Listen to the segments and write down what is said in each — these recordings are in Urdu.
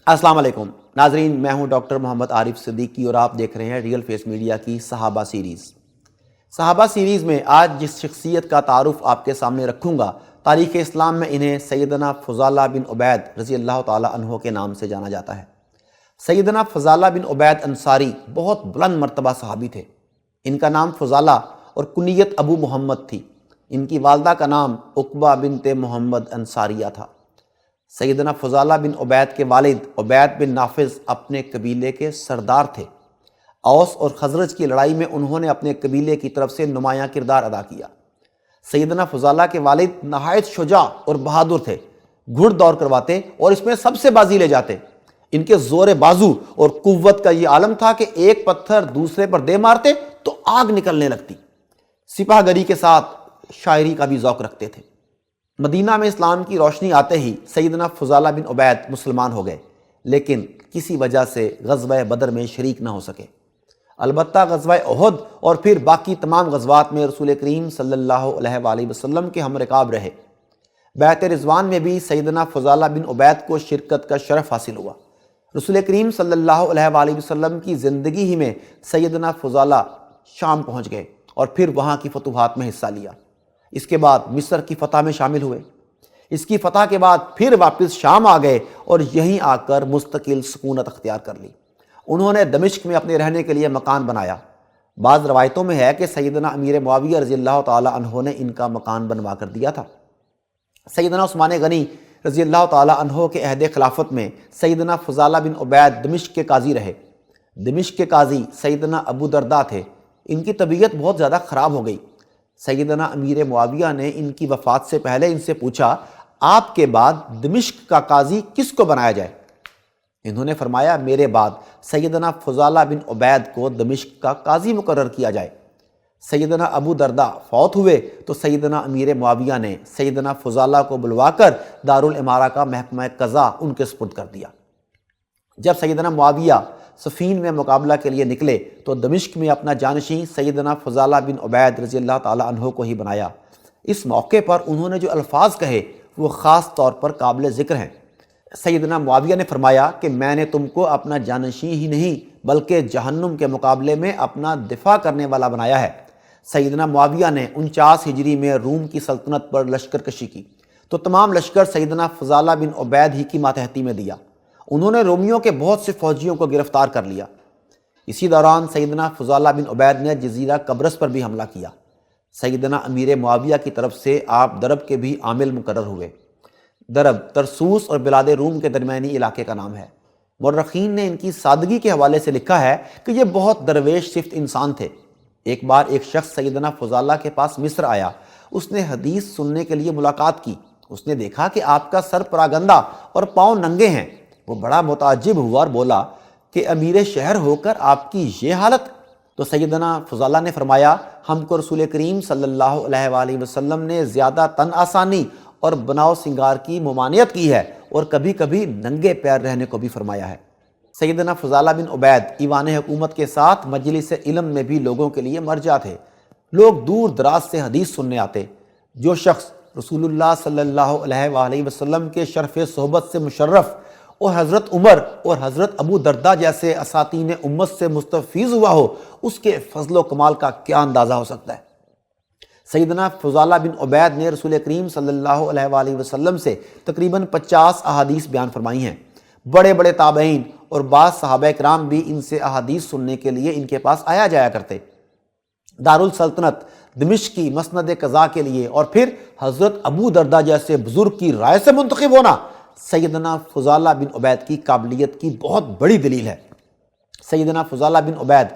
السلام علیکم ناظرین، میں ہوں ڈاکٹر محمد عارف صدیقی اور آپ دیکھ رہے ہیں ریئل فیس میڈیا کی صحابہ سیریز میں آج جس شخصیت کا تعارف آپ کے سامنے رکھوں گا، تاریخ اسلام میں انہیں سیدنا فضالہ بن عبید رضی اللہ تعالی عنہ کے نام سے جانا جاتا ہے۔ سیدنا فضالہ بن عبید انصاری بہت بلند مرتبہ صحابی تھے۔ ان کا نام فضالہ اور کنیت ابو محمد تھی۔ ان کی والدہ کا نام عقبہ بنت محمد انصاریہ تھا۔ سیدنا فضالہ بن عبید کے والد عبید بن نافذ اپنے قبیلے کے سردار تھے۔ اوس اور خزرج کی لڑائی میں انہوں نے اپنے قبیلے کی طرف سے نمایاں کردار ادا کیا۔ سیدنا فضالہ کے والد نہایت شجاع اور بہادر تھے، گھڑ دوڑ کرواتے اور اس میں سب سے بازی لے جاتے۔ ان کے زور بازو اور قوت کا یہ عالم تھا کہ ایک پتھر دوسرے پر دے مارتے تو آگ نکلنے لگتی۔ سپاہ گری کے ساتھ شاعری کا بھی ذوق رکھتے تھے۔ مدینہ میں اسلام کی روشنی آتے ہی سیدنا فضالہ بن عبید مسلمان ہو گئے، لیکن کسی وجہ سے غزوہ بدر میں شریک نہ ہو سکے۔ البتہ غزوہ احد اور پھر باقی تمام غزوات میں رسول کریم صلی اللہ علیہ وآلہ وسلم کے ہم رکاب رہے۔ بیعت رضوان میں بھی سیدنا فضالہ بن عبید کو شرکت کا شرف حاصل ہوا۔ رسول کریم صلی اللہ علیہ وآلہ وسلم کی زندگی ہی میں سیدنا فضالہ شام پہنچ گئے اور پھر وہاں کی فتوحات میں حصہ لیا۔ اس کے بعد مصر کی فتح میں شامل ہوئے۔ اس کی فتح کے بعد پھر واپس شام آ گئے اور یہیں آ کر مستقل سکونت اختیار کر لی۔ انہوں نے دمشق میں اپنے رہنے کے لیے مکان بنایا۔ بعض روایتوں میں ہے کہ سیدنا امیر معاویہ رضی اللہ تعالی عنہ نے ان کا مکان بنوا کر دیا تھا۔ سیدنا عثمان غنی رضی اللہ تعالی عنہ کے عہد خلافت میں سیدنا فضالہ بن عبید دمشق کے قاضی رہے۔ دمشق کے قاضی سیدنا ابو درداء تھے۔ ان کی طبیعت بہت زیادہ خراب ہو گئی۔ سیدنا امیر معاویہ نے ان کی وفات سے پہلے ان سے پوچھا، آپ کے بعد دمشق کا قاضی کس کو بنایا جائے؟ انہوں نے فرمایا، میرے بعد سیدنا فضالہ بن عبید کو دمشق کا قاضی مقرر کیا جائے۔ سیدنا ابو درداء فوت ہوئے تو سیدنا امیر معاویہ نے سیدنا فضالہ کو بلوا کر دارالامارہ کا محکمہ قضاء ان کے سپرد کر دیا۔ جب سیدنا معاویہ صفین میں مقابلہ کے لیے نکلے تو دمشق میں اپنا جانشین سیدنا فضالہ بن عبید رضی اللہ تعالی عنہ کو ہی بنایا۔ اس موقع پر انہوں نے جو الفاظ کہے وہ خاص طور پر قابل ذکر ہیں۔ سیدنا معاویہ نے فرمایا کہ میں نے تم کو اپنا جانشین ہی نہیں بلکہ جہنم کے مقابلے میں اپنا دفاع کرنے والا بنایا ہے۔ سیدنا معاویہ نے 49 ہجری میں روم کی سلطنت پر لشکر کشی کی تو تمام لشکر سیدنا فضالہ بن عبید ہی کی ماتحتی میں دیا۔ انہوں نے رومیوں کے بہت سے فوجیوں کو گرفتار کر لیا۔ اسی دوران سیدنا فضالہ بن عبید نے جزیرہ قبرص پر بھی حملہ کیا۔ سیدنا امیر معاویہ کی طرف سے آپ درب کے بھی عامل مقرر ہوئے۔ درب ترسوس اور بلاد روم کے درمیانی علاقے کا نام ہے۔ مورخین نے ان کی سادگی کے حوالے سے لکھا ہے کہ یہ بہت درویش صفت انسان تھے۔ ایک بار ایک شخص سیدنا فضالہ کے پاس مصر آیا۔ اس نے حدیث سننے کے لیے ملاقات کی۔ اس نے دیکھا کہ آپ کا سر پراگندہ اور پاؤں ننگے ہیں۔ وہ بڑا متعجب ہوا اور بولا کہ امیر شہر ہو کر آپ کی یہ حالت؟ تو سیدنا فضالہ نے فرمایا، ہم کو رسول کریم صلی اللہ علیہ وآلہ وسلم نے زیادہ تن آسانی اور بناؤ سنگار کی ممانعت کی ہے اور کبھی کبھی ننگے پیر رہنے کو بھی فرمایا ہے۔ سیدنا فضالہ بن عبید ایوان حکومت کے ساتھ مجلس علم میں بھی لوگوں کے لیے مرجع تھے۔ لوگ دور دراز سے حدیث سننے آتے۔ جو شخص رسول اللہ صلی اللہ علیہ وآلہ وسلم کے شرف صحبت سے مشرف اور حضرت عمر اور حضرت ابو درداء جیسے اساطین امت سے مستفیض ہوا ہو، اس کے فضل و کمال کا کیا اندازہ ہو سکتا ہے۔ سیدنا فضالہ بن عبید نے رسول کریم صلی اللہ علیہ وآلہ وسلم سے تقریباً 50 احادیث بیان فرمائی ہیں۔ بڑے بڑے تابعین اور بعض صحابہ کرام بھی ان سے احادیث سننے کے لیے ان کے پاس آیا جایا کرتے۔ دارالسلطنت دمشق کی مسند قضاء کے لیے اور پھر حضرت ابو درداء جیسے بزرگ کی رائے سے منتخب ہونا سیدنا فضالہ بن عبید کی قابلیت کی بہت بڑی دلیل ہے۔ سیدنا فضالہ بن عبید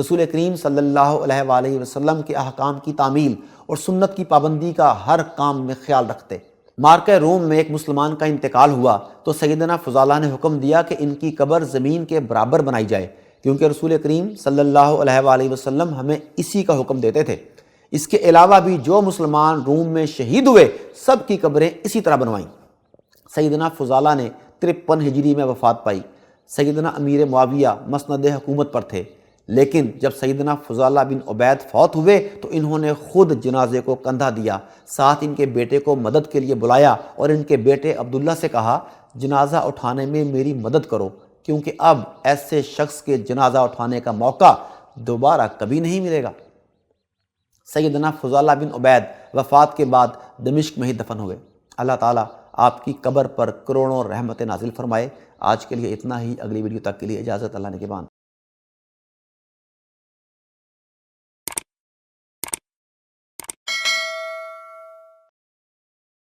رسول کریم صلی اللہ علیہ وآلہ وسلم کے احکام کی تعمیل اور سنت کی پابندی کا ہر کام میں خیال رکھتے۔ مارکہ روم میں ایک مسلمان کا انتقال ہوا تو سیدنا فضالہ نے حکم دیا کہ ان کی قبر زمین کے برابر بنائی جائے، کیونکہ رسول کریم صلی اللہ علیہ وآلہ وسلم ہمیں اسی کا حکم دیتے تھے۔ اس کے علاوہ بھی جو مسلمان روم میں شہید ہوئے سب کی قبریں اسی طرح بنوائیں۔ سیدنا فضالہ نے 53 ہجری میں وفات پائی۔ سیدنا امیر معاویہ مسند حکومت پر تھے، لیکن جب سیدنا فضالہ بن عبید فوت ہوئے تو انہوں نے خود جنازے کو کندھا دیا، ساتھ ان کے بیٹے کو مدد کے لیے بلایا اور ان کے بیٹے عبداللہ سے کہا جنازہ اٹھانے میں میری مدد کرو، کیونکہ اب ایسے شخص کے جنازہ اٹھانے کا موقع دوبارہ کبھی نہیں ملے گا۔ سیدنا فضالہ بن عبید وفات کے بعد دمشق میں ہی دفن ہوئے۔ اللہ تعالیٰ آپ کی قبر پر کروڑوں رحمتیں نازل فرمائے۔ آج کے لیے اتنا ہی، اگلی ویڈیو تک کے لیے اجازت، اللہ نگہبان۔